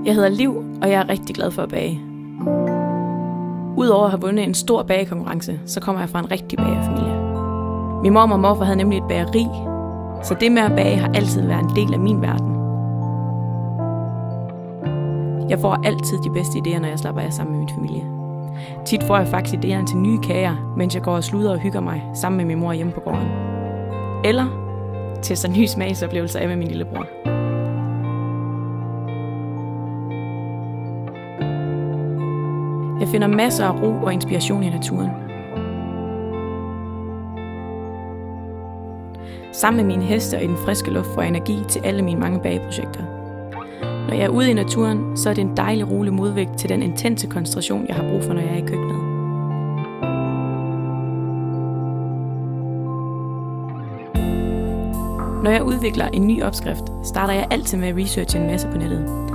Jeg hedder Liv, og jeg er rigtig glad for at bage. Udover at have vundet en stor bagekonkurrence, så kommer jeg fra en rigtig bagerfamilie. Min mor og morfar havde nemlig et bageri, så det med at bage har altid været en del af min verden. Jeg får altid de bedste idéer, når jeg slapper af sammen med min familie. Tit får jeg faktisk idéerne til nye kager, mens jeg går og sluder og hygger mig sammen med min mor hjemme på gården. Eller tester nye smagsoplevelser af med min lillebror. Jeg finder masser af ro og inspiration i naturen. Sammen med mine heste og i den friske luft får jeg energi til alle mine mange bageprojekter. Når jeg er ude i naturen, så er det en dejlig rolig modvægt til den intense koncentration, jeg har brug for, når jeg er i køkkenet. Når jeg udvikler en ny opskrift, starter jeg altid med at researche en masse på nettet.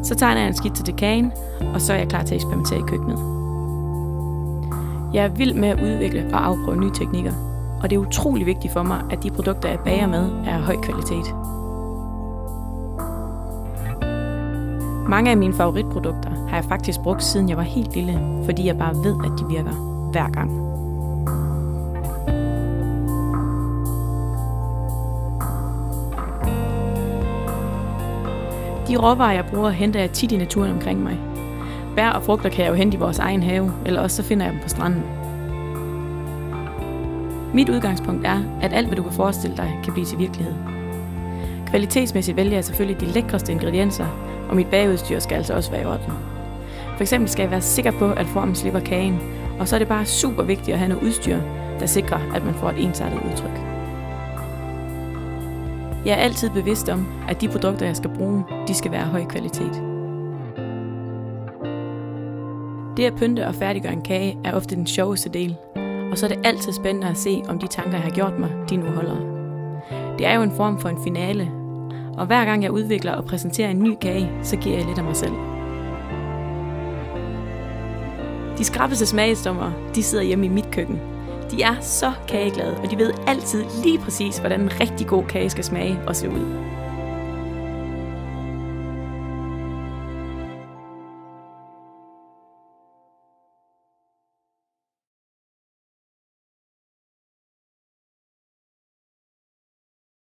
Så tegner jeg en skitse til kagen, og så er jeg klar til at eksperimentere i køkkenet. Jeg er vild med at udvikle og afprøve nye teknikker, og det er utrolig vigtigt for mig, at de produkter, jeg bager med, er af høj kvalitet. Mange af mine favoritprodukter har jeg faktisk brugt, siden jeg var helt lille, fordi jeg bare ved, at de virker hver gang. De råvarer, jeg bruger, henter jeg tit i naturen omkring mig. Bær og frugter kan jeg jo hente i vores egen have, eller også så finder jeg dem på stranden. Mit udgangspunkt er, at alt, hvad du kan forestille dig, kan blive til virkelighed. Kvalitetsmæssigt vælger jeg selvfølgelig de lækreste ingredienser, og mit bageudstyr skal altså også være i orden. For eksempel skal jeg være sikker på, at formen slipper kagen, og så er det bare super vigtigt at have noget udstyr, der sikrer, at man får et ensartet udtryk. Jeg er altid bevidst om, at de produkter, jeg skal bruge, de skal være af høj kvalitet. Det at pynte og færdiggøre en kage er ofte den sjoveste del, og så er det altid spændende at se, om de tanker, jeg har gjort mig, de nu holder. Det er jo en form for en finale, og hver gang jeg udvikler og præsenterer en ny kage, så giver jeg lidt af mig selv. De skrappeste smagsdommere, de sidder hjemme i mit køkken. De er så kageglade, og de ved altid lige præcis, hvordan en rigtig god kage skal smage og se ud.